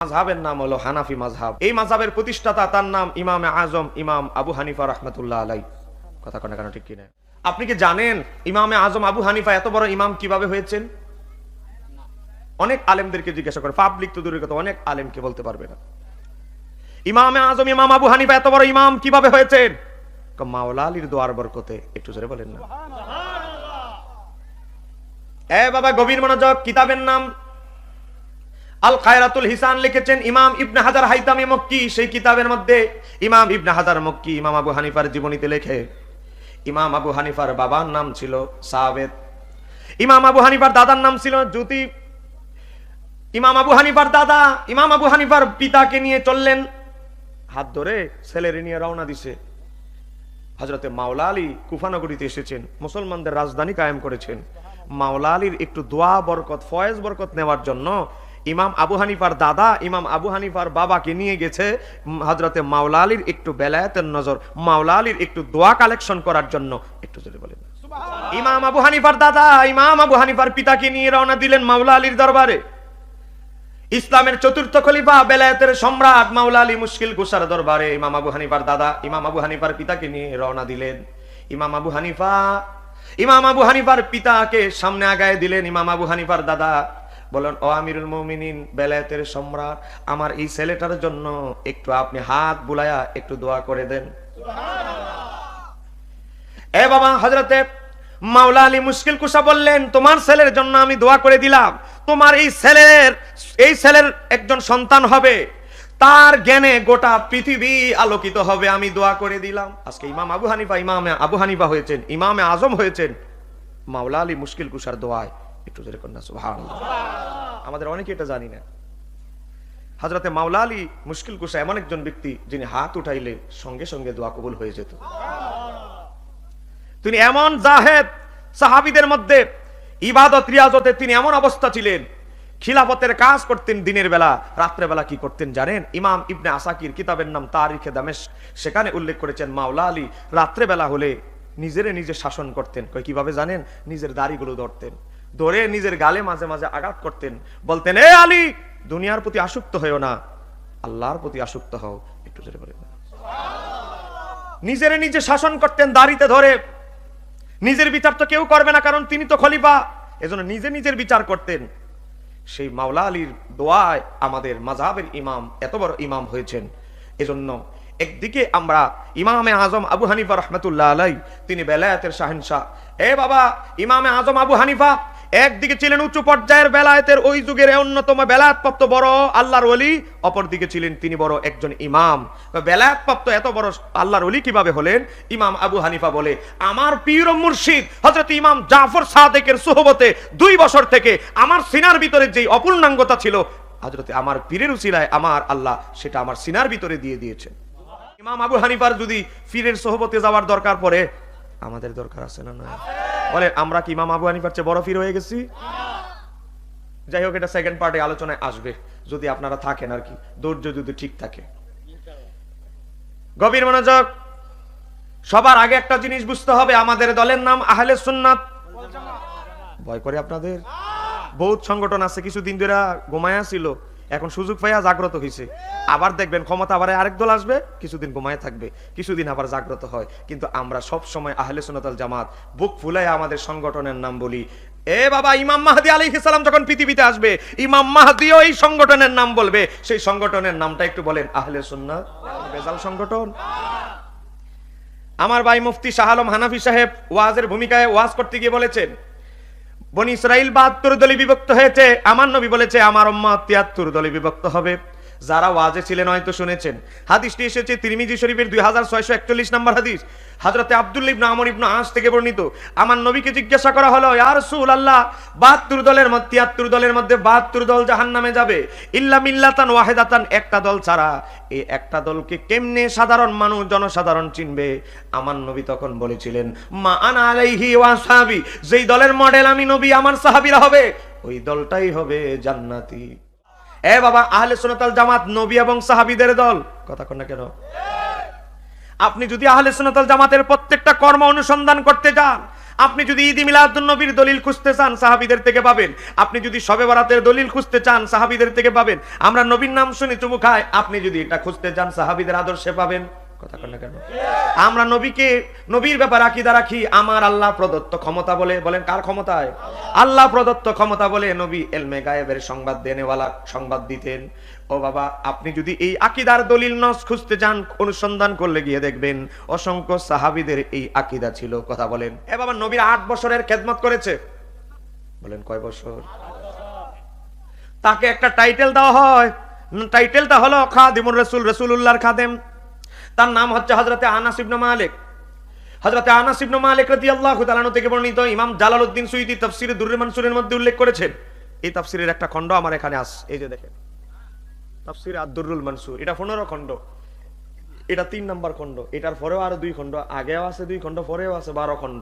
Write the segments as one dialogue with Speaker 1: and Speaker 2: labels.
Speaker 1: মাযহাবের নাম হলো হানাফি মাযহাব। এই মাযহাবের প্রতিষ্ঠাতা তার নাম ইমামে আজম ইমাম আবু হানিফা রাহমাতুল্লাহ আলাইহি। কথা কোন কেন ঠিক কিনা? আপনি কি জানেন ইমামে আজম আবু হানিফা এত বড় ইমাম কিভাবে হয়েছেন? অনেক আলেমদেরকে জিজ্ঞাসা করে, পাবলিক তো দূরের কথা, অনেক আলেমকে বলতে পারবে না। ইমামে আজম ইমাম আবু হানিফা এত বড় ইমাম কিভাবে হয়েছেন? মাওলা আলীর দোয়ার বরকতে। একটু জোরে বলেন না। এ বাবা গভীর মনোযোগ। কিতাবের নাম আল খায়রাতুল হিসান, লিখেছেন ইমাম ইবনে হাজার হাইতামি মক্কি। সেই কিতাবের মধ্যে ইমাম ইবনে হাজার মক্কি ইমাম আবু হানিফার জীবনীতে লেখে, ইমাম আবু হানিফার বাবার নাম ছিল সাবেত, ইমাম আবু হানিফার দাদার নাম ছিল জ্যোতি। ইমাম আবু হানিফার দাদা ইমাম আবু হানিফার পিতাকে নিয়ে চললেন, হাত ধরে ছেলের নিয়ে রওনা দিছে। হযরতে মাওলা আলী কুফানগরীতে এসেছেন, মুসলমানদের রাজধানী কায়েম করেছেন। মাওলা আলীর একটু দোয়া বরকত, ফয়েজ বরকত নেওয়ার জন্য ইমাম আবু হানিফার দাদা ইমাম আবু হানিফার বাবাকে নিয়ে গেছে হযরতে মাওলা আলীর একটু বেলায়েতের নজর, মাওলা আলীর একটু দোয়া কালেকশন করার জন্য। একটু জোরে বলেন সুবহানাল্লাহ। ইমাম আবু হানিফার দাদা ইমাম আবু হানিফার পিতাকে নিয়ে রওনা দিলেন মাওলা আলীর দরবারে। ইসলামের চতুর্থ খলিফা বেলায়েতের সম্রাট মাওলা আলী মুশকিল কুশার দরবারে ইমাম আবু হানিফার দাদা ইমাম আবু হানিফার পিতাকে নিয়ে রওনা দিলেন। ইমাম আবু হানিফার পিতাকে সামনে আগায় দিলেন। ইমাম আবু হানিফার দাদা বলেন, ও আমিরুল মুমিনিন, বেলায়েতের সম্রাট, আমার এই ছেলেটার জন্য একটু আপনি হাত বুলায়া একটু দোয়া করে দেন। এ বাবা, হযরতে মাওলা আলী মুশকিল কুশা বললেন, তোমার ছেলের জন্য আমি দোয়া করে দিলাম। তোমার এই ছেলের একজন সন্তান হবে, তার জ্ঞানে গোটা পৃথিবী আলোকিত হবে, আমি দোয়া করে দিলাম। আজকে ইমাম আবু হানিফা ইমামে আবু হানিফা হয়েছেন, ইমামে আজম হয়েছেন মাওলা আলী মুশকিল কুশার দোয়ায়। একটু জোরে কন্যা সুবহানাল্লাহ। আমাদের অনেকে এটা জানি না। হযরতে মাওলা আলী মুশকিল কুশা এমন একজন ব্যক্তি যিনি হাত উঠাইলে সঙ্গে সঙ্গে দোয়া কবুল হয়ে যেত। তিনি এমন জাহেদ, সাহাবীদের মধ্যে ইবাদত রিয়াজতে তিনি এমন অবস্থা ছিলেন, খিলাফতের কাজ করতেন দিনের বেলা, রাত্রে বেলা কি করতেন জানেন? ইমাম ইবনে আসাকির কিতাবের নাম তারিখে দামেস্ক, সেখানে উল্লেখ করেছেন মাওলা আলী রাত্রে বেলা হলে নিজে শাসন করতেন। কিভাবে জানেন? নিজের দাড়িগুলো ধরতেন, ধরে নিজের গালে মাঝে মাঝে আঘাত করতেন, বলতেন, এ আলী, দুনিয়ার প্রতি আসক্ত হয়েও না, আল্লাহর প্রতি আসক্ত হও। একটু জোরে বলেন সুবহানাল্লাহ। নিজে শাসন করতেন দাড়িতে ধরে। নিজের বিচার তো কেউ করবে না, কারণ তিনি তো খলিফা, এজন্য নিজের বিচার করতেন। সেই মাওলা আলীর দোয়ায় আমাদের মাযহাবের ইমাম এত বড় ইমাম হয়েছেন। এজন্য একদিকে আমরা ইমামে আজম আবু হানিফা রাহমাতুল্লাহ আলাইহি, তিনি বেলায়েতের শাহেনশাহ। এ বাবা, ইমামে আজম আবু হানিফা একদিকে ছিলেন উচ্চ পর্যায়ের বেলায়েতের, ওই যুগের অন্যতম বেলায়েতপ্রাপ্ত বড় আল্লাহর ওলি, অপরদিকে ছিলেন তিনি বড় একজন ইমাম। বেলায়েতপ্রাপ্ত এত বড় আল্লাহর ওলি কিভাবে হলেন? ইমাম আবু হানিফা বলে, আমার পীর ও মুর্শিদ হযরত ইমাম জাফর সাদেকের সুহবতে 2 বছর থেকে আমার সিনার ভিতরে যেই অপূর্ণাঙ্গতা ছিল, হযরতে আমার পীরের উসিলায় আমার আল্লাহ সেটা আমার সিনার ভিতরে দিয়ে দিয়েছেন। ইমাম আবু হানিফার যদি পীরের সুহবতে যাওয়ার দরকার পড়ে, আমাদের দরকার আছে না? না বলে, আমরা কি ইমাম আবু হানিফার চেয়ে বড় পীর হয়ে গেছি? যাই হোক, এটা সেকেন্ড পার্টে আলোচনায় আসবে, যদি আপনারা থাকেন আর কি, ধৈর্য যদি ঠিক থাকে। গভীর মনোযোগ। সবার আগে একটা জিনিস বুঝতে হবে, আমাদের দলের নাম আহলে সুন্নাত। ভয় করে আপনাদের? বহুত সংগঠন আছে, কিছুদিন ধরে ঘুমায়া ছিল, এখন সুযোগ পাইয়া জাগ্রত হয়েছে। আবার দেখবেন ক্ষমতা আবার আরেক দল আসবে, কিছুদিন ঘুমায় থাকবে, কিছুদিন আবার জাগ্রত হয়। কিন্তু আমরা সব সময় আহলে সুন্নাত ওয়াল জামাত বুক ফুলাই আমাদের সংগঠনের নাম বলি। এ বাবা, ইমাম মাহদী আলাইহিস সালাম যখন পৃথিবীতে আসবে, ইমাম মাহদীও এই সংগঠনের নাম বলবে। সেই সংগঠনের নামটা একটু বলেন, আহলে সুন্নাত। বেজাল সংগঠন। আমার ভাই মুফতি শাহ আলম হানাফি সাহেব ওয়াজের ভূমিকায় ওয়াজ করতে গিয়ে বলেছেন, বনি ইসরাইল 72 দলে বিভক্ত হয়েছে, আমার নবী বলেছে আমার উম্মত 73 দলে বিভক্ত হবে। যারা ওয়াজে ছিলেন হয়তো শুনেছেন, হাদিসটি এসেছে তিরমিজি শরীফের 2641 নম্বর হাদিস। হযরতে আব্দুল্লাহ ইবনে আমর ইবনে আস থেকে বর্ণিত, আমার নবীকে জিজ্ঞাসা করা হলো, ইয়া রাসূলুল্লাহ, 72 দলের মধ্যে 73 দলের মধ্যে 72 দল জাহান্নামে যাবে, ইল্লা মিল্লাতান ওয়াহিদাতান, একটা দল ছাড়া। এই একটা দলকে কেমনে সাধারণ মানুষ, জনসাধারণ চিনবে? আমার নবী তখন বলেছিলেন, মা আনা আলাইহি ওয়া আসহাবি, যেই দলের মডেল আমি নবী, আমার সাহাবীরা হবে, ওই দলটাই হবে জান্নাতি। এ বাবা, আহলে সুন্নাত ওয়াল জামাত নবী এবং সাহাবীদের দল। কথা কন না কেন? আপনি যদি আহলে সুন্নাত ওয়াল জামাতের প্রত্যেকটা কর্ম অনুসন্ধান করতে যান, আপনি যদি ঈদ মিলাদুন নবীর দলিল খুঁজতে চান সাহাবীদের থেকে পাবেন, আপনি যদি শবে বরাতের দলিল খুঁজতে চান সাহাবীদের থেকে পাবেন, আমরা নবীর নাম শুনি চুমু খাই, আপনি যদি এটা খুঁজতে চান সাহাবীদের আদর্শে পাবেন। কথা কন না কেন? আমরা নবীর ব্যাপারে আকীদা রাখি আমার আল্লাহ প্রদত্ত ক্ষমতা বলে। বলেন কার ক্ষমতায়? আল্লাহ প্রদত্ত ক্ষমতা বলে। নবী ইলমে গায়েবের সংবাদ দেনেওয়ালা, সংবাদ দিতেন। ও বাবা, আপনি যদি এই আকীদার দলিল নস খুঁজতে চান, অনুসন্ধান করলে গিয়ে দেখবেন অসংখ্য সাহাবীদের এই আকীদা ছিল। কথা বলেন। এ বাবা, নবীর 8 বছরের খেদমত করেছে। বলেন কয় বছর? তাকে একটা টাইটেল দেওয়া হয়, টাইটেলটা হলো খাদিমুর রাসূল, রাসূলুল্লাহর খাদেম। তার নাম হচ্ছে হযরতে আনাস ইবনে মালিক। হযরতে আনাস ইবনে মালিক রাদিয়াল্লাহু তাআলা থেকে বর্ণিত। ইমাম জালালউদ্দিন সুয়ুতী তাফসীরে দুররে মানসুরের মধ্যে উল্লেখ করেছেন। এই তাফসীরের একটা খণ্ড আমার এখানে আছে, এই যে দেখেন তাফসীরে আদ-দুররুল মানসুর। এটা 15 খণ্ড, এটা 3 নাম্বার খণ্ড। এটার পরেও আরো 2 খণ্ড, আগেও আছে 2 খণ্ড, পরেও আছে 12 খণ্ড।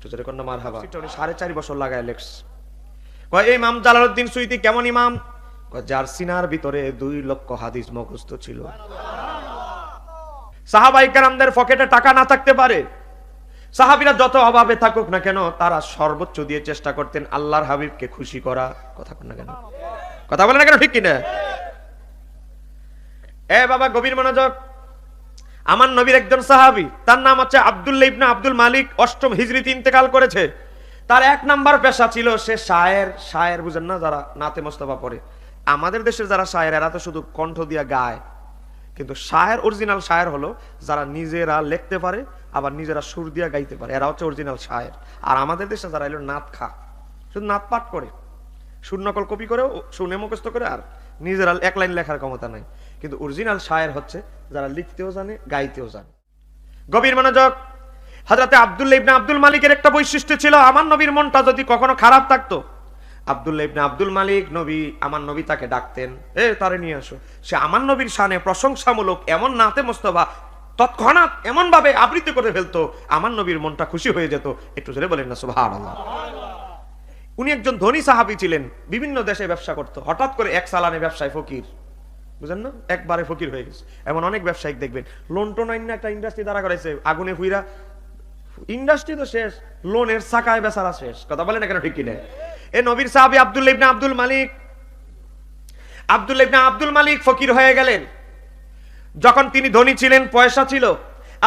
Speaker 1: তো যেটা খণ্ড মারহাবা, এটা 4.5 বছর লাগায় লেখস। কয় এই ইমাম জালালউদ্দিন সুয়ুতী কেমন ইমাম? কয় যার সিনার ভিতরে 2 লক্ষ হাদিস মুখস্থ ছিল। সাহাবায়ে কেরামদের পকেটে টাকা না থাকতে পারে, সাহাবীরা যত অভাবে থাকুক না কেন, তারা সর্বোচ্চ দিয়ে চেষ্টা করতেন আল্লাহর হাবিবকে খুশি করা। কথা বলেন না কেন? কথা বলেন না কেন? ঠিক কিনা? এ বাবা, গভীর মনোযোগ। আমার নবীর একজন সাহাবী, তার নাম হচ্ছে আব্দুল্লাহ ইবনে আব্দুল মালিক, 8ম হিজরিতে ইন্তেকাল করেছে। তার 1 নাম্বার পেশা ছিল সে শায়ের। শায়ের বুঝেন না? যারা নাতে মোস্তফা পড়ে। আমাদের দেশের যারা শায়ের, এরা তো শুধু কণ্ঠ দিয়া গায়, কিন্তু শায়ের, অরিজিনাল শায়ের হলো যারা নিজেরা লিখতে পারে আবার নিজেরা সুর দিয়া গাইতে পারে, এরা হচ্ছে অরিজিনাল শায়ের। আর আমাদের দেশে যারা এলো নাত খা, শুধু নাত পাঠ করে, সুর নকল কপি করে, শুনে মুখস্থ করে, আর নিজেরা 1 লাইন লেখার ক্ষমতা নাই। কিন্তু অরিজিনাল শায়ের হচ্ছে যারা লিখতেও জানে, গাইতেও জানে। গভীর মনোযোগ। হযরতে আব্দুল্লাহ ইবনে আব্দুল মালিকের একটা বৈশিষ্ট্য ছিল, আমার নবীর মনটা যদি কখনো খারাপ থাকতো, আব্দুল্লাহ ইবনে আব্দুল মালিক আমার নবী তাকে ডাকতেন, তারে নিয়ে আসো। সে আমার নবীর শানে প্রশংসামূলক এমন নাতে মোস্তফা তৎক্ষণাৎ এমন ভাবে আবৃত্তি করে ফেলতো, আমার নবীর মনটা খুশি হয়ে যেত। একটু জোরে বলেন না সুবহানাল্লাহ। উনি একজন ধনী সাহাবী ছিলেন, বিভিন্ন দেশে ব্যবসা করতো। হঠাৎ করে এক চালানে ব্যবসায় ফকির, বুঝেন না, একবারে ফকির হয়ে গেছে। এমন অনেক ব্যবসায়িক দেখবেন, লোন টোন আইন একটা ইন্ডাস্ট্রি দাঁড়া করাইছে, আগুনে ফুইরা ইন্ডাস্ট্রি তো শেষ, লোনের চাকায় বেচারা শেষ। কথা বলেন না কেন? ঠিক কিনা? এ নবীর সাহাবী আব্দুল্লাহ ইবনে আব্দুল মালিক, আব্দুল্লাহ ইবনে আব্দুল মালিক ফকির হয়ে গেলেন। যখন তিনি ধনী ছিলেন, পয়সা ছিল,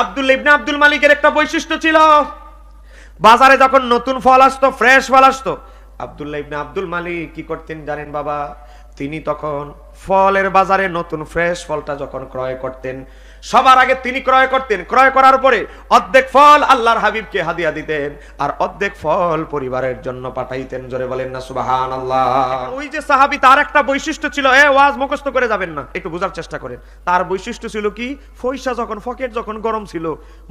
Speaker 1: আব্দুল্লাহ ইবনে আব্দুল মালিকের একটা বৈশিষ্ট্য ছিল, বাজারে যখন নতুন ফল আসতো, ফ্রেশ ফল আসতো, আব্দুল্লাহ ইবনে আব্দুল মালিক কি করতেন জানেন বাবা? তিনি তখন ফলের বাজারে নতুন ফ্রেশ ফলটা যখন ক্রয় করতেন, সবার আগে তিনি ক্রয় করতেন। ক্রয় করার পরে অর্ধেক ফল আল্লাহর হাবিবকে হাদিয়া দিতেন, আর অর্ধেক ফল পরিবারের জন্য পাঠাইতেন। জোরে বলেন না সুবহানাল্লাহ। ওই যে সাহাবী, তার একটা বৈশিষ্ট্য ছিল, ওয়াজ মুখস্থ করে যাবেন না, একটু বোঝার চেষ্টা করেন। তার বৈশিষ্ট্য ছিল কি? পয়সা যখন, পকেট যখন গরম ছিল,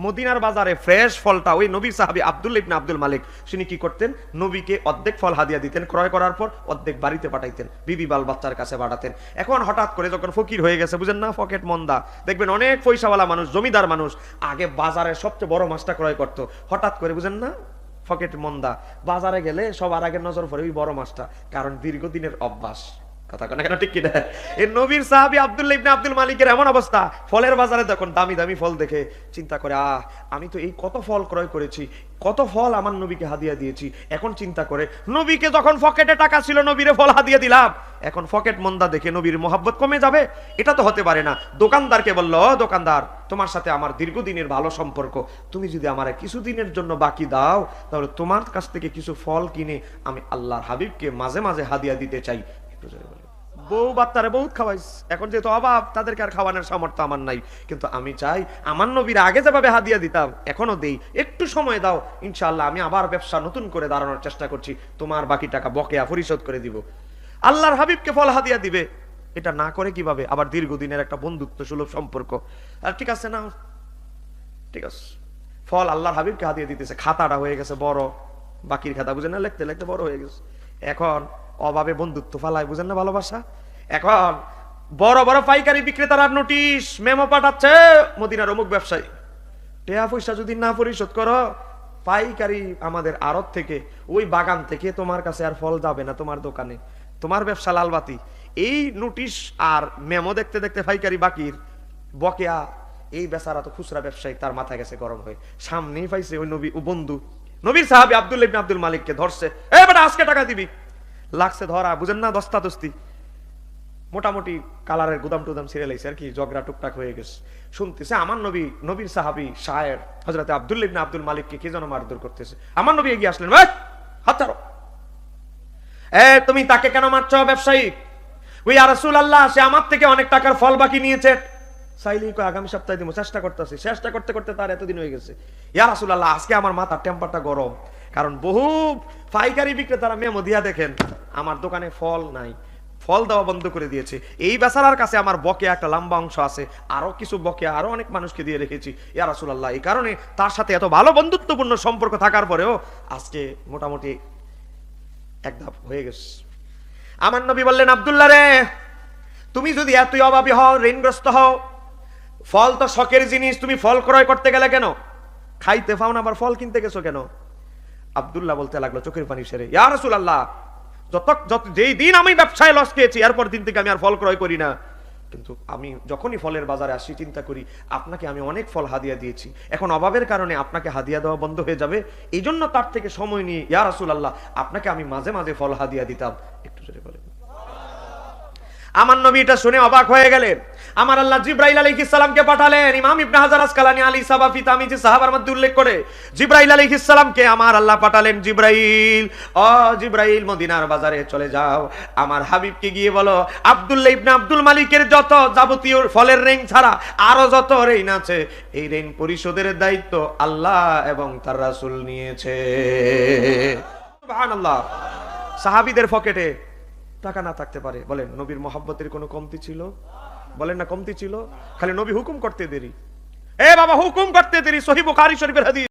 Speaker 1: মদিনার বাজারে ফ্রেশ ফলটা ওই নবীর সাহাবী আব্দুল্লাহ ইবনে আব্দুল মালিক তিনি কি করতেন? নবীকে অর্ধেক ফল হাদিয়া দিতেন, ক্রয় করার পর অর্ধেক বাড়িতে পাঠাইতেন, বিবি বাল বাচ্চার কাছে পাঠাতেন। এখন হঠাৎ করে যখন ফকির হয়ে গেছে, বুঝেন না, পকেট মন্দা, দেখবেন অনেক পয়সাওয়ালা মানুষ, জমিদার মানুষ আগে বাজারে সবচেয়ে বড় মাছটা ক্রয় করতো, হঠাৎ করে বুঝেন না পকেট মন্দা, বাজারে গেলে সবার আগে নজর পড়ে ওই বড় মাছটা, কারণ দীর্ঘদিনের অভ্যাস। কথা কেন কেন? ঠিক কিনা? এই নবীর সাহাবী আব্দুল্লাহ ইবনে আব্দুল মালিকের এমন অবস্থা, ফলের বাজারে যখন দামি দামি ফল দেখে চিন্তা করে, আমি তো এই কত ফল ক্রয় করেছি, কত ফল আমার নবীকে হাদিয়া দিয়েছি। এখন চিন্তা করে, নবীকে যখন পকেটে টাকা ছিল নবীরে ফল হাদিয়া দিলাম, এখন পকেট মন্দা দেখে নবীর মহব্বত কমে যাবে? এটা তো হতে পারে না। দোকানদারকে বলল, দোকানদার, তোমার সাথে আমার দীর্ঘদিনের ভালো সম্পর্ক, তুমি যদি আমার কিছুদিনের জন্য বাকি দাও, তাহলে তোমার কাছ থেকে কিছু ফল কিনে আমি আল্লাহর হাবিবকে মাঝে মাঝে হাদিয়া দিতে চাই। বউ বাচ্চারে বহুত খাওয়াইস, এখন যেহেতু অভাব, তাদেরকে আর খাওয়ানোর সামর্থ্য আমার নাই, কিন্তু আমি চাই আমার নবীর আগে যেভাবে হাদিয়া দিতাম এখনো দেই, একটু সময় দাও, ইনশাআল্লাহ আমি আবার ব্যবসা নতুন করে দাঁড়ানোর চেষ্টা করছি, তোমার বাকি টাকা বকেয়া পরিশোধ করে দিব। আল্লাহর হাবিবকে ফল হাদিয়া দিবে, এটা না করে কিভাবে? আবার দীর্ঘদিনের একটা বন্ধুত্ব সুলভ সম্পর্ক। আর ঠিক আছে না, ঠিক আছে, ফল আল্লাহর হাবিবকে হাদিয়া দিতেছে, খাতাটা হয়ে গেছে বড়, বাকির খাতা বুঝেন না, লিখতে লিখতে বড় হয়ে গেছে। এখন অভাবে বন্ধুত্ব ফালায়, বুঝেন না ভালোবাসা। এখন বড় বড় পাইকারি বিক্রেতারা নোটিশ মেমো পাঠাচ্ছে, মদিনার অমুক ব্যবসায়ী, টাকা পয়সা যদি না পরিশোধ করো, পাইকারি আমাদের আড়ত থেকে, ওই বাগান থেকে তোমার কাছে আর ফল যাবে না তোমার দোকানে, তোমার ব্যবসা লালবাতি। এই নোটিশ আর মেমো দেখতে দেখতে পাইকারি বাকির বকেয়া, এই বেচারা তো খুচরা ব্যবসায়ী, তার মাথা গেছে গরম হয়ে, সামনেই পাইছে ওই নবী ও বন্ধু, নবীর সাহাবী আব্দুল্লাহ ইবনে আব্দুল মালিককে ধরছে, এ বেটা আজকে টাকা দিবি। লাগছে ধরা, বুঝেন না, দস্তাদস্তি, মোটামুটি কালারের গুদাম টুদাম ছিঁড়ে লাইছে আর কি, ঝগড়া টুকটাক হয়ে গেছে। শুনতেছে আমার নবী, নবীর সাহাবী শায়ের হযরত আব্দুল্লাহ ইবনে আব্দুল মালিককে কি যেন মারধর করতেছে। আমার নবী এগিয়ে আসলেন, এই হাত ছাড়ো, তুমি তাকে কেন মারছো ব্যবসায়ী? ওই ইয়া রাসূলুল্লাহ, সে আমার থেকে অনেক টাকার ফল বাকি নিয়েছে। চাইলেই কয় আগামী সপ্তাহে দিব, চেষ্টা করতেছি। চেষ্টা করতে করতে তার এতদিন হয়ে গেছে। ইয়া রাসূলুল্লাহ, আজকে আমার মাথার টেম্পারটা গরম, কারণ বহু পাইকারি বিক্রেতারা মেমো দিয়া দেখেন আমার দোকানে ফল নাই, ফল দেওয়া বন্ধ করে দিয়েছে। এই বেচারার কাছে আমার বকেয়া একটা লম্বা অংশ আছে, আরো কিছু বকেয়া আরো অনেক মানুষকে দিয়ে রেখেছি। ইয়া রাসূলুল্লাহ, এই কারণে তার সাথে এত ভালো বন্ধুত্বপূর্ণ সম্পর্ক থাকার পরেও আজকে মোটামুটি এক ধাপ হয়ে গেছে। আমার নবী বললেন, আব্দুল্লাহ রে, তুমি যদি এতই অভাবী হও, ঋণগ্রস্ত হও, ফল তো শখের জিনিস, তুমি ফল ক্রয় করতে গেলে কেন? খাইতে পাও না, আবার ফল কিনতে গেছো কেন? আব্দুল্লাহ বলতে লাগলো চোখের পানি সেরে, ইয়া রাসূলুল্লাহ, যেই দিন আমি ব্যবসায় লস খেয়েছি এরপর দিন থেকে আমি আর ফল ক্রয় করি না। কিন্তু আমি যখনই ফলের বাজারে আসি চিন্তা করি আপনাকে আমি অনেক ফল হাদিয়া দিয়েছি, এখন অভাবের কারণে আপনাকে হাদিয়া দেওয়া বন্ধ হয়ে যাবে, এই জন্য তার থেকে সময় নিয়ে ইয়া রাসূলুল্লাহ আপনাকে আমি মাঝে মাঝে ফল হাদিয়া দিতাম। একটু জোরে বলেন। আমার নবী এটা শুনে অবাক হয়ে গেলেন। আমার আল্লাহ জিবরাইল আলাইহিস সালামকে পাঠালেন। ইমাম ইবনে হাজার আসকালানী আলী সাবাফি তামিজি সাহাবার মধ্যে উল্লেখ করে জিবরাইল আলাইহিস সালামকে আমার আল্লাহ পাঠালেন, জিবরাইল, ও জিবরাইল, মদিনার বাজারে চলে যাও, আমার হাবিবকে গিয়ে বলো আব্দুল্লাহ ইবনে আব্দুল মালিকের যত যাবতীয় ফলের ঋণ ছাড়া আরো যত ঋণ আছে এই ঋণ পরিশোধের দায়িত্ব আল্লাহ এবং তার রাসূল নিয়েছে। সুবহানাল্লাহ। সাহাবীদের পকেটে টাকা না থাকতে পারে, বলেন নবীর মহব্বতের কোনো কমতি ছিল? বলেন না কমতি ছিল? খালি নবী হুকুম করতে দেরি, এ বাবা হুকুম করতে দেরি। সহিহ বুখারী শরীফের হাদিস।